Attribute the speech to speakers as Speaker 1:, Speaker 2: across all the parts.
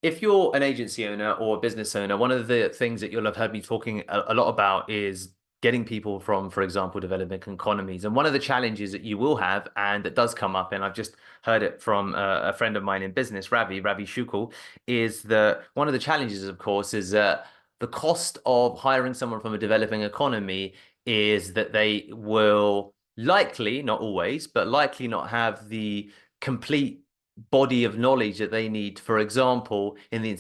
Speaker 1: if you're an agency owner or a business owner, one of the things that you'll have heard me talking a lot about is getting people from, for example, developing economies. And one of the challenges that you will have, and that does come up, and I've just heard it from a friend of mine in business, Ravi Shukla, is that one of the challenges, of course, is that the cost of hiring someone from a developing economy is that they will likely, not always, but likely not have the complete body of knowledge that they need, for example, in the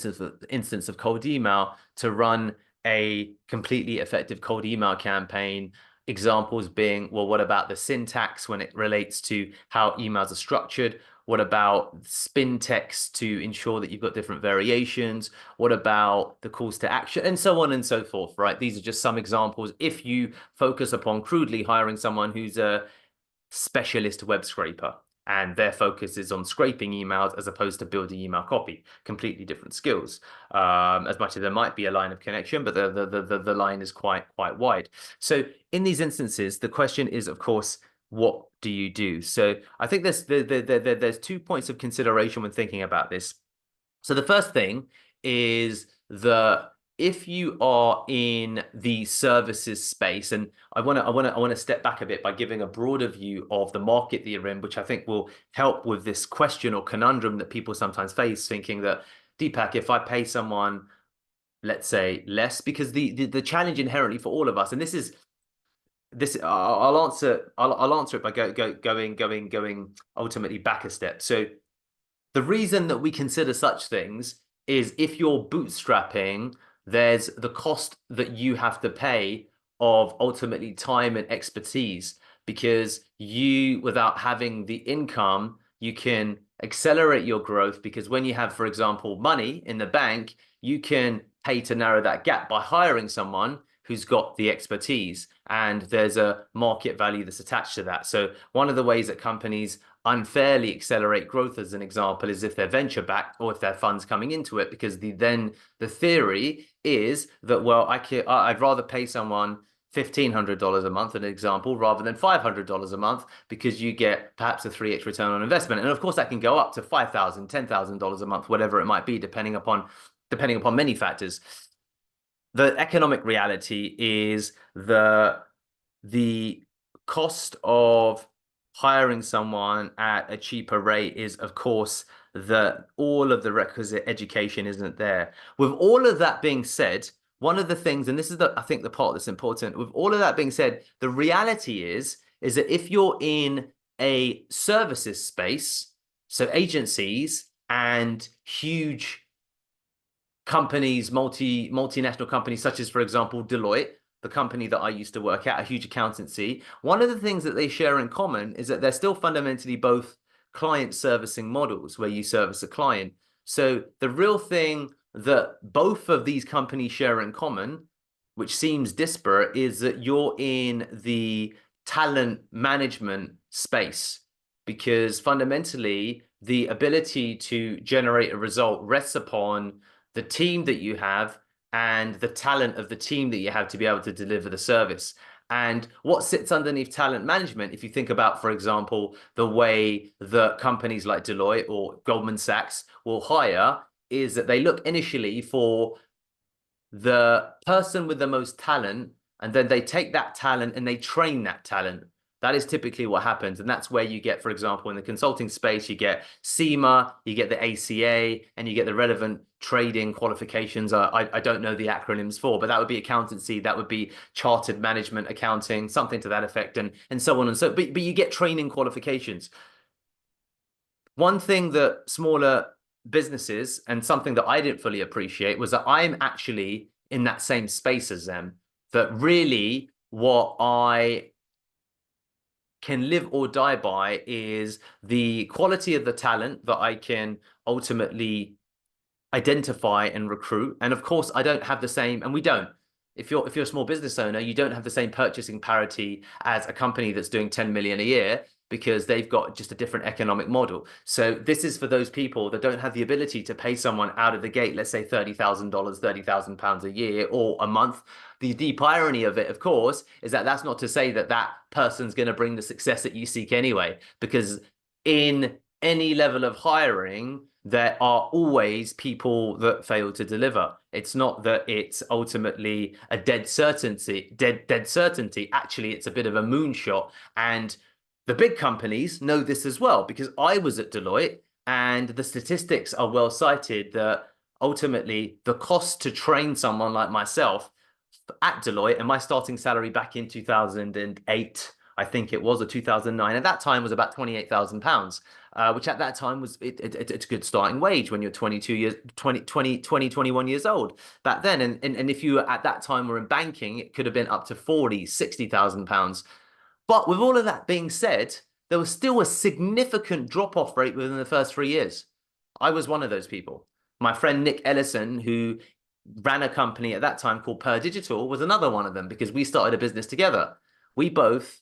Speaker 1: instance of cold email, to run a completely effective cold email campaign. Examples being, well, what about the syntax when it relates to how emails are structured? What about spin text to ensure that you've got different variations? What about the calls to action? And so on and so forth, right? These are just some examples. If you focus upon crudely hiring someone who's a specialist web scraper, and their focus is on scraping emails as opposed to building email copy. Completely different skills. As much as there might be a line of connection, but the line is quite wide. So in these instances, the question is, of course, what do you do? So I think there's 2 points of consideration when thinking about this. So the first thing is that if you are in the services space, and I want to step back a bit by giving a broader view of the market that you're in, which I think will help with this question or conundrum that people sometimes face, thinking that, Deepak, if I pay someone, let's say, less, because the challenge inherently for all of us, and this I'll answer it by going ultimately back a step. So the reason that we consider such things is if you're bootstrapping, there's the cost that you have to pay of ultimately time and expertise, because you, without having the income, you can accelerate your growth, because when you have, for example, money in the bank, you can pay to narrow that gap by hiring someone who's got the expertise, and there's a market value that's attached to that. So one of the ways that companies unfairly accelerate growth, as an example, is if they're venture backed or if their funds coming into it, because then the theory is that, well, I'd rather pay someone $1,500 a month, an example, rather than $500 a month, because you get perhaps a 3x return on investment. And of course, that can go up to $5,000, $10,000 a month, whatever it might be, depending upon many factors. The economic reality is the cost of hiring someone at a cheaper rate is, of course, that all of the requisite education isn't there. With all of that being said, one of the things, and this is I think the part that's important, with all of that being said, the reality is that if you're in a services space, so agencies and huge companies, multinational companies, such as, for example, Deloitte, the company that I used to work at, a huge accountancy, one of the things that they share in common is that they're still fundamentally both client servicing models where you service a client. So the real thing that both of these companies share in common, which seems disparate, is that you're in the talent management space, because fundamentally the ability to generate a result rests upon the team that you have and the talent of the team that you have to be able to deliver the service. And what sits underneath talent management, if you think about, for example, the way that companies like Deloitte or Goldman Sachs will hire, is that they look initially for the person with the most talent, and then they take that talent and they train that talent. That is typically what happens. And that's where you get, for example, in the consulting space, you get CIMA, you get the ACA, and you get the relevant trading qualifications. I don't know the acronyms for, but that would be accountancy, that would be chartered management accounting, something to that effect, and so on and so. But you get training qualifications. One thing that smaller businesses, and something that I didn't fully appreciate, was that I'm actually in that same space as them. That really what I can live or die by is the quality of the talent that I can ultimately identify and recruit. And of course, I don't have the same, and we don't. If you're a small business owner, you don't have the same purchasing parity as a company that's doing 10 million a year, because they've got just a different economic model. So this is for those people that don't have the ability to pay someone out of the gate, let's say $30,000, £30,000 a year or a month. The deep irony of it, of course, is that that's not to say that that person's going to bring the success that you seek anyway, because in any level of hiring, there are always people that fail to deliver. It's not that it's ultimately a dead certainty, dead certainty. Actually, it's a bit of a moonshot. And the big companies know this as well, because I was at Deloitte and the statistics are well cited that ultimately the cost to train someone like myself at Deloitte, and my starting salary back in 2008, I think it was, or 2009, at that time was about £28,000, which at that time was it's a good starting wage when you're 22 years, 21 years old back then. And if you at that time were in banking, it could have been up to 40, £60,000. But with all of that being said, there was still a significant drop-off rate within the first 3 years. I was one of those people. My friend Nick Ellison, who ran a company at that time called Per Digital, was another one of them because we started a business together. We both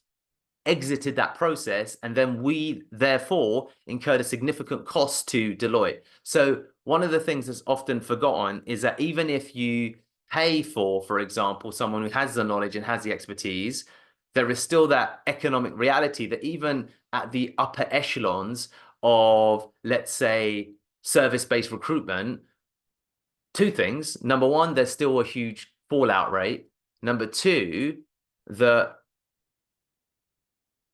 Speaker 1: exited that process, and then we therefore incurred a significant cost to Deloitte. So one of the things that's often forgotten is that even if you pay for example, someone who has the knowledge and has the expertise, there is still that economic reality that even at the upper echelons of, let's say, service-based recruitment, two things. Number one, there's still a huge fallout rate. Number two, the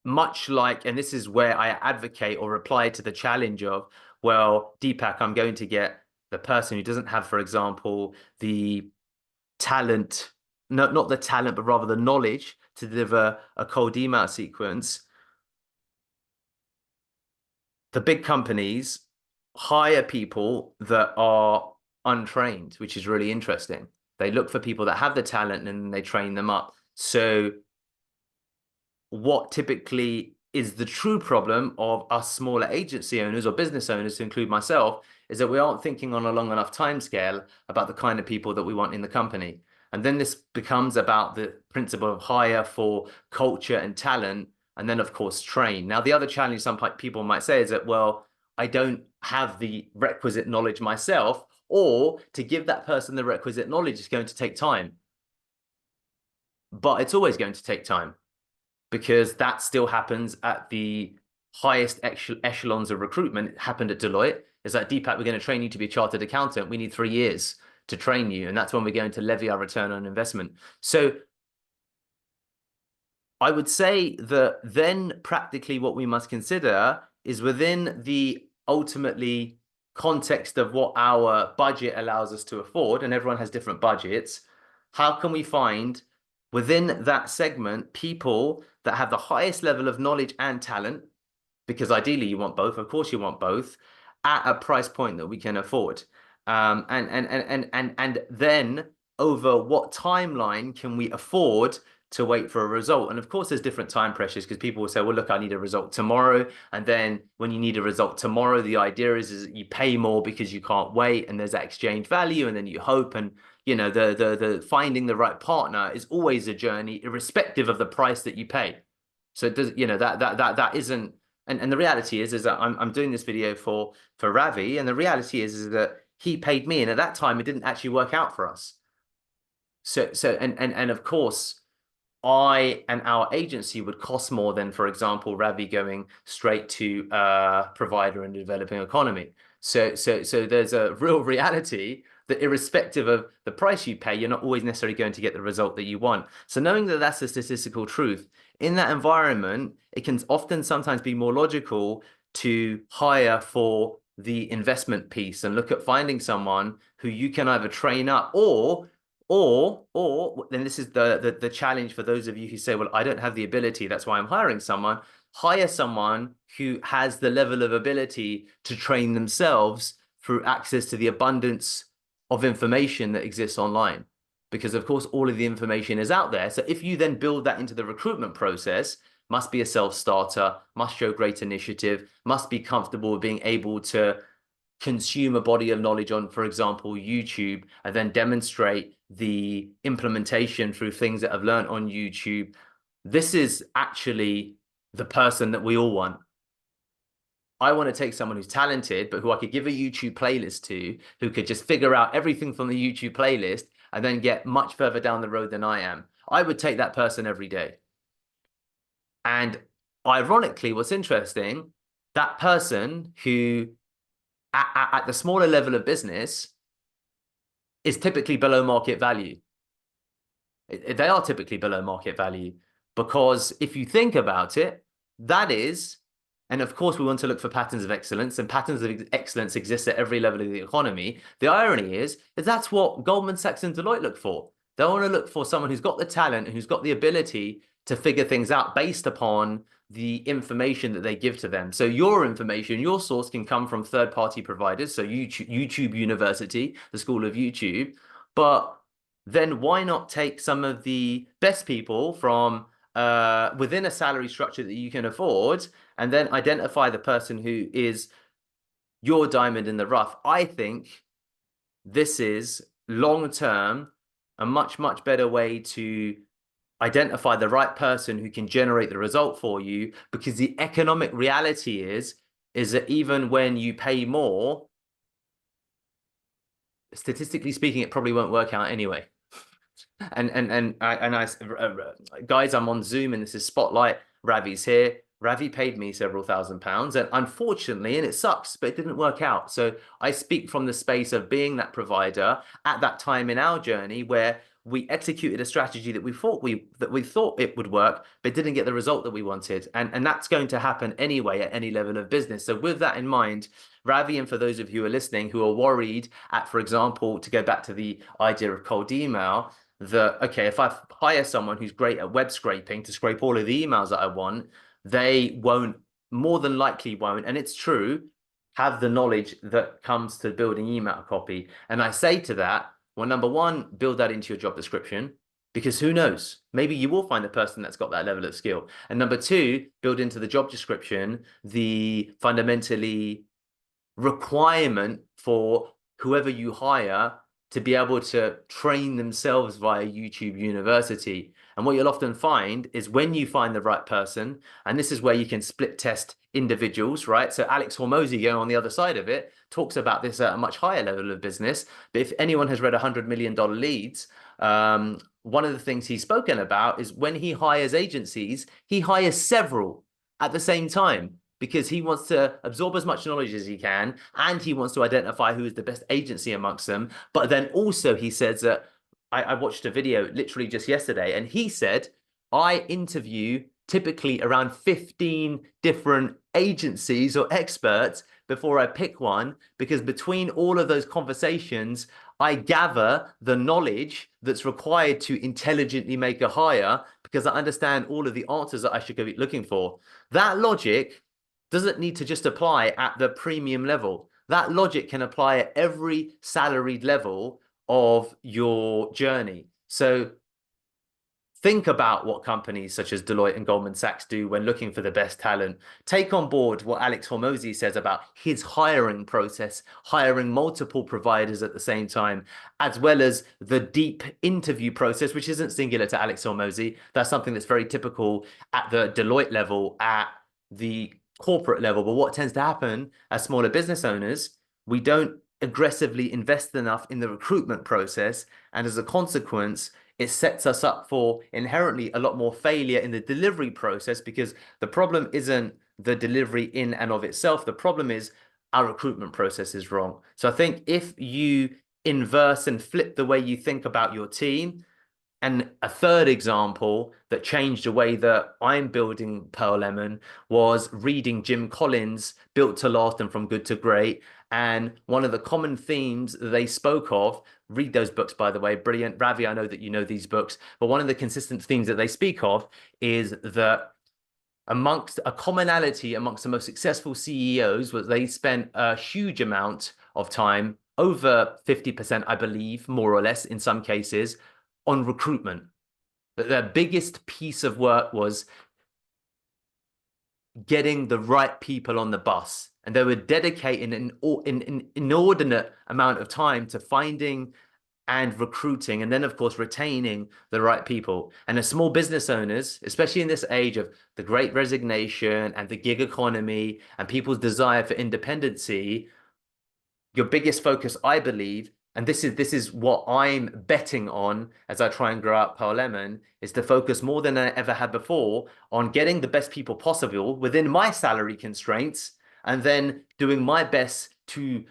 Speaker 1: much like, and this is where I advocate or reply to the challenge of, well, Deepak, I'm going to get the person who doesn't have, for example, the talent, no, not the talent, but rather the knowledge to deliver a cold email sequence. The big companies hire people that are untrained, which is really interesting. They look for people that have the talent and they train them up. So what typically is the true problem of us smaller agency owners or business owners, to include myself, is that we aren't thinking on a long enough time scale about the kind of people that we want in the company. And then this becomes about the principle of hire for culture and talent, and then of course train. Now, the other challenge some people might say is that, well, I don't have the requisite knowledge myself, or to give that person the requisite knowledge is going to take time. But it's always going to take time, because that still happens at the highest echelons of recruitment. It happened at Deloitte. It's like, Deepak, we're going to train you to be a chartered accountant. We need 3 years to train you. And that's when we're going to levy our return on investment. So I would say that then practically what we must consider is, within the ultimately context of what our budget allows us to afford, and everyone has different budgets, how can we find within that segment people that have the highest level of knowledge and talent, because ideally you want both, of course you want both, at a price point that we can afford. And then over what timeline can we afford to wait for a result? And of course, there's different time pressures, because people will say, well, look, I need a result tomorrow. And then when you need a result tomorrow, the idea is that you pay more because you can't wait, and there's that exchange value, and then you hope. And you know, the finding the right partner is always a journey, irrespective of the price that you pay. So it does, you know, that isn't, and the reality is that I'm doing this video for Ravi, and the reality is that he paid me, and at that time it didn't actually work out for us. And of course, I and our agency would cost more than, for example, Ravi going straight to a provider in the developing economy. So there's a real reality that irrespective of the price you pay, you're not always necessarily going to get the result that you want. So knowing that that's a statistical truth, in that environment, it can often sometimes be more logical to hire for the investment piece and look at finding someone who you can either train up, or then this is the challenge for those of you who say, well, I don't have the ability, that's why I'm hiring someone. Hire someone who has the level of ability to train themselves through access to the abundance of information that exists online. Because of course, all of the information is out there. So if you then build that into the recruitment process, must be a self-starter, must show great initiative, must be comfortable with being able to consume a body of knowledge on, for example, YouTube, and then demonstrate the implementation through things that I've learned on YouTube. This is actually the person that we all want. I want to take someone who's talented, but who I could give a YouTube playlist to, who could just figure out everything from the YouTube playlist and then get much further down the road than I am. I would take that person every day. And ironically, what's interesting, that person who at the smaller level of business is typically below market value. They are typically below market value because if you think about it, that is, and of course we want to look for patterns of excellence, and patterns of excellence exist at every level of the economy. The irony is that's what Goldman Sachs and Deloitte look for. They want to look for someone who's got the talent and who's got the ability to figure things out based upon the information that they give to them. So your information, your source can come from third-party providers, so YouTube University, the School of YouTube, but then why not take some of the best people from within a salary structure that you can afford and then identify the person who is your diamond in the rough? I think this is long term a much, much better way to identify the right person who can generate the result for you, because the economic reality is that even when you pay more, statistically speaking, it probably won't work out anyway. Guys, I'm on Zoom and this is Spotlight. Ravi's here. Ravi paid me several £1,000s, and unfortunately, and it sucks, but it didn't work out. So I speak from the space of being that provider at that time in our journey where we executed a strategy that we thought it would work, but didn't get the result that we wanted. And that's going to happen anyway at any level of business. So with that in mind, Ravi, and for those of you who are listening who are worried at, for example, to go back to the idea of cold email, that, okay, if I hire someone who's great at web scraping to scrape all of the emails that I want, they won't, more than likely won't, and it's true, have the knowledge that comes to building email copy. And I say to that, well, number one, build that into your job description, because who knows? Maybe you will find a person that's got that level of skill. And number two, build into the job description the fundamentally requirement for whoever you hire to be able to train themselves via YouTube University. And what you'll often find is when you find the right person, and this is where you can split test individuals, right? So Alex Hormozi, going on the other side of it, talks about this at a much higher level of business. But if anyone has read $100 million Leads, one of the things he's spoken about is when he hires agencies, he hires several at the same time, because he wants to absorb as much knowledge as he can, and he wants to identify who is the best agency amongst them. But then also he says that, I watched a video literally just yesterday, and he said, I interview typically around 15 different agencies or experts before I pick one, because between all of those conversations, I gather the knowledge that's required to intelligently make a hire, because I understand all of the answers that I should be looking for. That logic doesn't need to just apply at the premium level. That logic can apply at every salaried level of your journey. So think about what companies such as Deloitte and Goldman Sachs do when looking for the best talent. Take on board what Alex Hormozi says about his hiring process, hiring multiple providers at the same time, as well as the deep interview process, which isn't singular to Alex Hormozi. That's something that's very typical at the Deloitte level, at the corporate level. But what tends to happen as smaller business owners, we don't aggressively invest enough in the recruitment process, and as a consequence, it sets us up for inherently a lot more failure in the delivery process, because the problem isn't the delivery in and of itself. The problem is our recruitment process is wrong. So I think if you inverse and flip the way you think about your team, and a third example that changed the way that I'm building Pearl Lemon was reading Jim Collins' Built to Last and From Good to Great. And one of the common themes they spoke of, read those books, by the way, brilliant. Ravi, I know that you know these books, but one of the consistent themes that they speak of is that amongst a commonality amongst the most successful CEOs was they spent a huge amount of time, over 50%, I believe, more or less in some cases, on recruitment. But their biggest piece of work was getting the right people on the bus. And they were dedicating an inordinate amount of time to finding and recruiting, and then, of course, retaining the right people. And as small business owners, especially in this age of the great resignation and the gig economy and people's desire for independency, your biggest focus, I believe, and this is what I'm betting on as I try and grow out Pearl Lemon, is to focus more than I ever had before on getting the best people possible within my salary constraints, and then doing my best to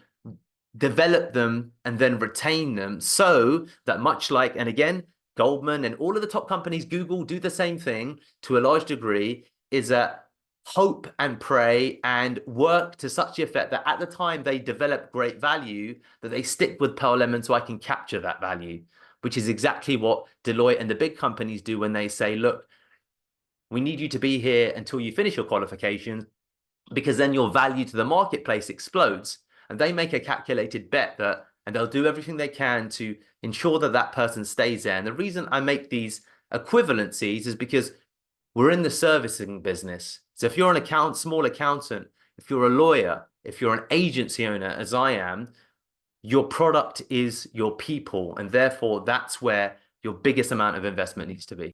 Speaker 1: develop them and then retain them, so that much like, and again, Goldman and all of the top companies, Google, do the same thing to a large degree, is that hope and pray and work to such effect that at the time they develop great value, that they stick with Pearl Lemon so I can capture that value, which is exactly what Deloitte and the big companies do when they say, look, we need you to be here until you finish your qualifications, because then your value to the marketplace explodes. And they make a calculated bet that, and they'll do everything they can to ensure that that person stays there. And the reason I make these equivalencies is because we're in the servicing business. So if you're an small accountant, if you're a lawyer, if you're an agency owner, as I am, your product is your people. And therefore, that's where your biggest amount of investment needs to be.